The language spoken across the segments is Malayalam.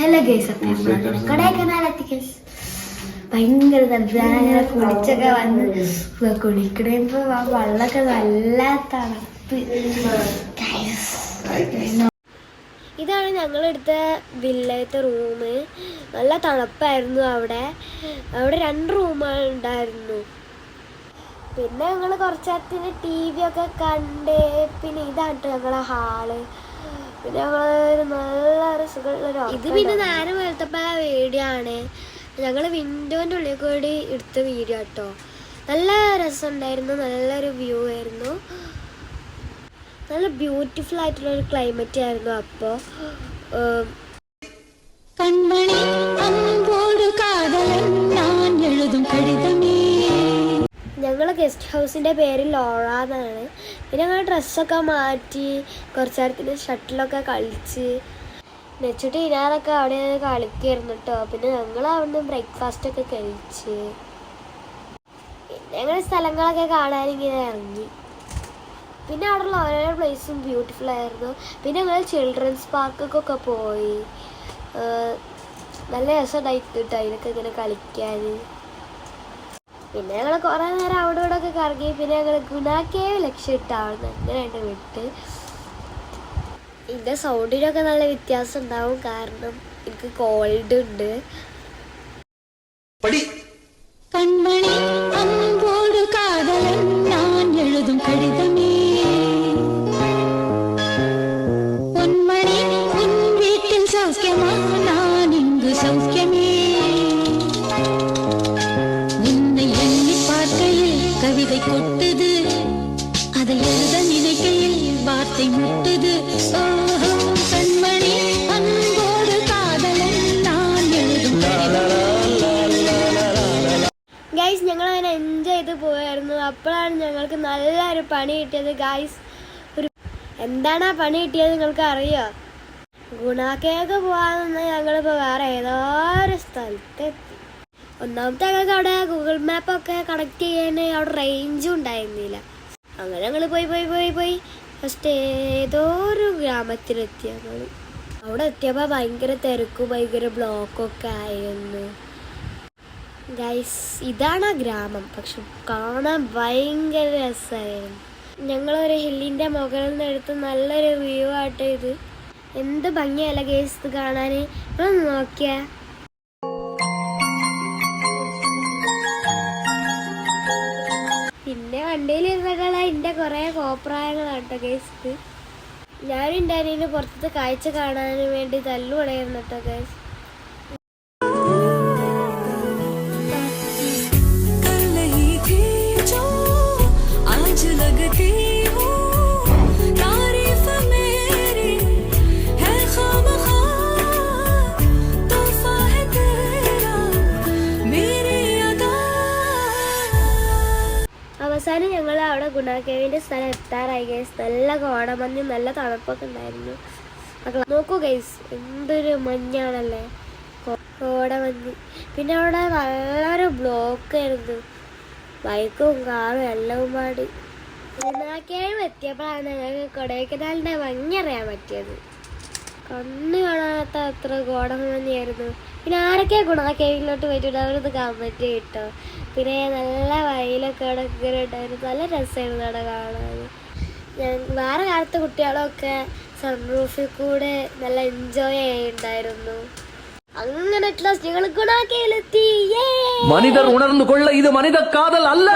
Hello guys, കൊടൈക്കനാലെത്തി guys. ഭയങ്കര തണുപ്പാണ്. കുളിച്ചൊക്കെ വന്ന് കുളിക്കണപ്പോ വെള്ളമൊക്കെ നല്ല തണുപ്പ്. ഇതാണ് ഞങ്ങളെടുത്ത വില്ലത്തെ റൂം. നല്ല തണുപ്പായിരുന്നു. അവിടെ 2 റൂമുകൾ ഉണ്ടായിരുന്നു. പിന്നെ ഞങ്ങൾ കുറച്ചേരത്തിന് TV ഒക്കെ കണ്ട്. പിന്നെ ഇതാണ് ഞങ്ങളെ ഹാള്. പിന്നെ ഞങ്ങളൊരു നല്ലൊരു സുഖമുള്ളൊരു ഇത് പിന്നെ നേരം വെളുത്തപ്പോൾ വീഡിയോ ആണ്. ഞങ്ങൾ വിൻഡോൻ്റെ ഉള്ളിൽ കൂടി എടുത്ത വീഡിയോ കേട്ടോ. നല്ല രസമുണ്ടായിരുന്നു. നല്ലൊരു വ്യൂ ആയിരുന്നു. നല്ല ബ്യൂട്ടിഫുൾ ആയിട്ടുള്ളൊരു ക്ലൈമറ്റ് ആയിരുന്നു. അപ്പോൾ ഞങ്ങൾ ഗസ്റ്റ് ഹൗസിൻ്റെ പേര് ലോറ എന്നാണ്. പിന്നെ ഞങ്ങൾ ഡ്രസ്സൊക്കെ മാറ്റി കുറച്ച് നേരത്തിന് ഷട്ടിലൊക്കെ കളിച്ച് നെച്ചിട്ട് ഇനാറൊക്കെ അവിടെ കളിക്കായിരുന്നു കേട്ടോ. പിന്നെ ഞങ്ങൾ അവിടുന്ന് ബ്രേക്ക്ഫാസ്റ്റൊക്കെ കഴിച്ച് പിന്നെ ഞങ്ങൾ സ്ഥലങ്ങളൊക്കെ കാണാനിങ്ങനെ ഇറങ്ങി. പിന്നെ അവിടെയുള്ള ഓരോ പ്ലേസും ബ്യൂട്ടിഫുൾ ആയിരുന്നു. പിന്നെ ഞങ്ങൾ ചിൽഡ്രൻസ് പാർക്കൊക്കെ പോയി. നല്ല രസമുണ്ടായിട്ട് കേട്ടോ അതിനൊക്കെ ഇങ്ങനെ കളിക്കാൻ. പിന്നെ ഞങ്ങൾ കുറേ നേരം അവിടെ ഇവിടെ ഒക്കെ കറങ്ങി. പിന്നെ ഞങ്ങൾ ഗുണ കേവ് ലക്ഷ്യമിട്ടാവുന്നു. അങ്ങനെയായിട്ട് വിട്ട്. ഇതിൻ്റെ സൗണ്ടിനൊക്കെ നല്ല വ്യത്യാസം ഉണ്ടാവും, കാരണം എനിക്ക് കോൾഡ് ഉണ്ട്. കൺമണി അമ്പോട് കാതലൻ ഞാൻ എഴുതും കടിതമേ പൊന്മണി ഉൻ വീട്ടിൽ സൗഖ്യമാ ഞാൻ ഇങ്ങു സൗഖ്യമേ നിന്നെ എണ്ണി പാർക്കയിൽ കവിதை കൊട്ടது அதை எழுத நினைக்கையில் வார்த்தை முட்டது கண்மணி அன்போடு காதலன் நான் எழுதும் ഗൈസ്, ഞങ്ങളങ്ങനെ എൻജോയ് ചെയ്ത് പോയായിരുന്നു. അപ്പോഴാണ് ഞങ്ങൾക്ക് നല്ലൊരു പണി കിട്ടിയത് ഗൈസ്. എന്താണ് ആ പണി കിട്ടിയത് നിങ്ങൾക്ക് അറിയോ? ഗുണാക്കേക്ക് പോകാമെന്ന് ഞങ്ങളിപ്പോൾ വേറെ ഏതോ ഒരു സ്ഥലത്തെത്തി. ഒന്നാമത്തെ ഞങ്ങൾക്ക് അവിടെ ഗൂഗിൾ മാപ്പൊക്കെ കണക്ട് ചെയ്യാൻ അവിടെ റേഞ്ചും ഉണ്ടായിരുന്നില്ല. അങ്ങനെ ഞങ്ങൾ പോയി ഫസ്റ്റ് ഏതോ ഒരു ഗ്രാമത്തിലെത്തി. ഞങ്ങൾ അവിടെ എത്തിയപ്പോൾ ഭയങ്കര തിരക്കും ഭയങ്കര ബ്ലോക്കൊക്കെ ആയിരുന്നു ഗൈസ്. ഇതാണ് ആ ഗ്രാമം. പക്ഷെ കാണാൻ ഭയങ്കര രസമായിരുന്നു. ഞങ്ങളൊരു ഹില്ലിൻ്റെ മുകളിൽ നിന്ന് എടുത്ത് നല്ലൊരു വ്യൂ ആട്ടോ ഇത്. എന്ത് ഭംഗിയല്ല ഗൈസ് ഇത് കാണാൻ. ഒന്ന് നോക്കിയാ പിന്നെ വണ്ടിയിലിരുന്നകളെ എൻ്റെ കുറേ കോപ്രായങ്ങളാട്ടോ ഗൈസ് ഇത്. ഞാനും എൻ്റെ അനിയന് പുറത്തത്തെ കാഴ്ച കാണാൻ വേണ്ടി തല്ലുപടയായിരുന്നു കേട്ടോ ഗൈസ്. അവസാനം ഞങ്ങൾ അവിടെ ഗുണാക്കേവിൻ്റെ സ്ഥലം എത്താറായി ഗൈസ്. നല്ല കോടമഞ്ഞും നല്ല തണുപ്പൊക്കെ ഉണ്ടായിരുന്നു. നോക്കൂ ഗൈസ്, എന്തൊരു മഞ്ഞാണല്ലേ, കോടമഞ്ഞ്. പിന്നെ അവിടെ നല്ലൊരു ബ്ലോക്ക് ആയിരുന്നു, ബൈക്കും കാറും എല്ലാം പാടി. ഗുണാക്കേവ് എത്തിയപ്പോഴാണ് ഞങ്ങൾക്ക് കൊടൈക്കനാലിൻ്റെ ഭംഗി അറിയാൻ പറ്റിയത്. കണ്ണ് കാണാത്ത അത്ര കോടമഞ്ഞായിരുന്നു. പിന്നെ ആരൊക്കെ ഗുണാക്കേവിലോട്ട് പോയിട്ടുണ്ട് അവരത് കമൻറ്റ് കിട്ടോ. പിന്നെ നല്ല വയലൊക്കെ അവിടെ ഇങ്ങനെ ഉണ്ടായിരുന്നു. നല്ല രസമായിരുന്നു അവിടെ കാണാൻ. വേറെ കാലത്തെ കുട്ടികളൊക്കെ സൺറൂഫിൽ കൂടെ നല്ല എൻജോയ് ചെയ്യുന്നുണ്ടായിരുന്നു. അങ്ങനെ ഞങ്ങൾ ഗുണാക്കേവിലെത്തി. മനിതർ ഉണർന്നുകൊള്ള ഇത് മനിത കാതൽ അല്ല,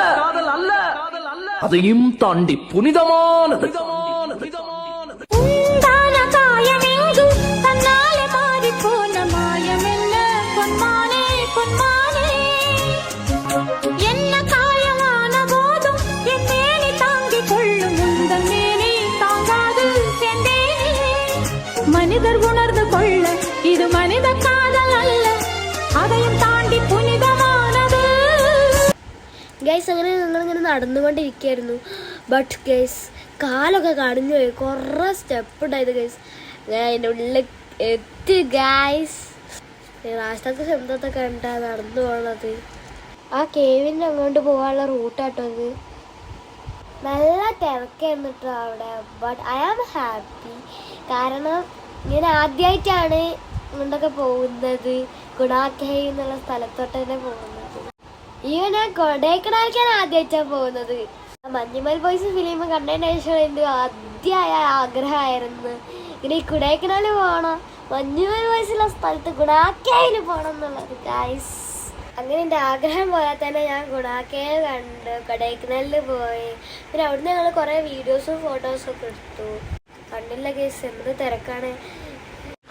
അതെയും താണ്ടി പുനിതമാനത്. മനിതർ ഉണർന്നു കൊള്ള ഇത് മനിത കാതൽ അല്ല, അതെയും താണ്ടി പുനിതമാനത്. ഗൈസ്, അങ്ങനെ ഞങ്ങളിങ്ങനെ നടന്നുകൊണ്ടിരിക്കുകയായിരുന്നു. ബട്ട് ഗൈസ് കാലൊക്കെ കടഞ്ഞു പോയി. കുറേ സ്റ്റെപ്പ് ഉണ്ടായത് ഗൈസ്. അതിൻ്റെ ഉള്ളിൽ എത്തി ഗൈസ്. ലാസ്റ്റത്തെ ശബ്ദത്തൊക്കെ കണ്ടാ നടന്നു പോകണത്. ആ കേവിൻ്റെ അങ്ങോട്ട് പോകാനുള്ള റൂട്ടാട്ടോ ഇത്. നല്ല തിരക്കായിരുന്നു കേട്ടോ അവിടെ. ബട്ട് ഐ ആം ഹാപ്പി, കാരണം ഞാൻ ആദ്യമായിട്ടാണ് കൊണ്ടൊക്കെ പോകുന്നത് ഗുണാക്കേവ് എന്നുള്ള സ്ഥലത്തോട്ട് തന്നെ പോകുന്നത്. ഇവ ഞാൻ കൊടൈക്കനാലിലേക്കാണ് ആദ്യമായിട്ടാണ് പോകുന്നത്. മഞ്ഞുമൽ ബോയ്സ് ഫിലിം കണ്ടതിന് ശേഷം എൻ്റെ ആദ്യമായ ആഗ്രഹമായിരുന്നു ഇങ്ങനെ ഈ കൊടൈക്കനാൽ പോകണം, മഞ്ഞുമൽ ബോയ്സുള്ള സ്ഥലത്ത് ഗുണാക്കേവിൽ പോകണം എന്നുള്ളത് ഗൈസ്. അങ്ങനെ എൻ്റെ ആഗ്രഹം പോലെ തന്നെ ഞാൻ ഗുണാക്കേവ് കണ്ട് കൊടൈക്കനാലിൽ പോയി. പിന്നെ അവിടുന്ന് ഞങ്ങൾ കുറേ വീഡിയോസും ഫോട്ടോസും ഒക്കെ എടുത്തു. കണ്ടില്ല ഗൈസ്, എന്ത് തിരക്കാണ്.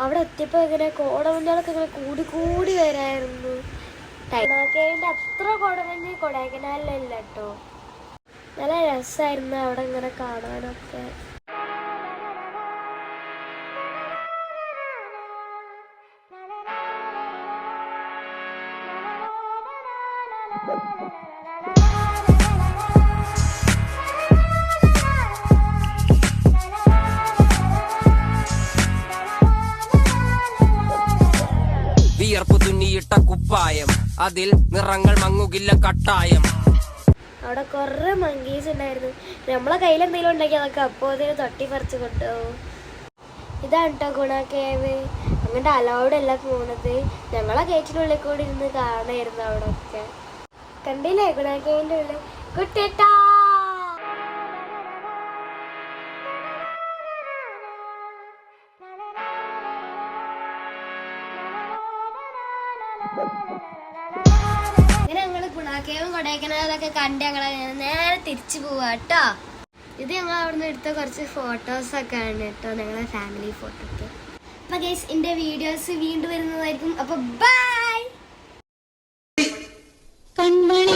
അവിടെ എത്തിയപ്പോൾ ഇങ്ങനെ കോടമഞ്ഞളൊക്കെ ഇങ്ങനെ കൂടി കൂടി വരായിരുന്നു. ഗുണാക്കേവിൻ്റെ അത്ര കോടമഞ്ഞ് കൊടൈക്കനാലിലല്ല കേട്ടോ. നല്ല രസമായിരുന്നു അവിടെ ഇങ്ങനെ കാണാനൊക്കെ. വിയർപ്പ് തുന്നിയിട്ട കുപ്പായം, അതിൽ നിറങ്ങൾ മങ്ങുകില്ല കട്ടായം. അവിടെ കുറേ മങ്കീസ് ഉണ്ടായിരുന്നു. നമ്മളെ കയ്യിൽ എന്തെങ്കിലും ഉണ്ടെങ്കിൽ അതൊക്കെ അപ്പോൾ അതിന് തൊട്ടി പറിച്ച് കൊണ്ടുപോകും. ഇതാണ് കേട്ടോ ഗുണാക്കേവ്. അങ്ങോട്ട് അലൗഡ് അല്ല പോണത്. ഞങ്ങളെ ഗേറ്റിനുള്ളിൽ കൂടി ഇരുന്ന് കാണായിരുന്നു അവിടെ ഒക്കെ. കണ്ടില്ലേ ഗുണാക്കേവിൻ്റെ ഉള്ളിൽ കുട്ടേട്ടാ. ഇങ്ങനെ ഞങ്ങൾ ഗുണാക്കേവും കൊടൈക്കനാലൊക്കെ കണ്ട് ഞങ്ങൾ നേരെ തിരിച്ചു പോവാ കേട്ടോ. ഇത് ഞങ്ങൾ അവിടുന്ന് എടുത്ത കുറച്ച് ഫോട്ടോസൊക്കെ ആണ് കേട്ടോ, ഞങ്ങളെ ഫാമിലി ഫോട്ടോക്ക്. അപ്പൊ ഗൈസ് എന്റെ വീഡിയോസ് വീണ്ടും വരുന്നതായിരിക്കും. അപ്പൊ ബൈ. കൺമണി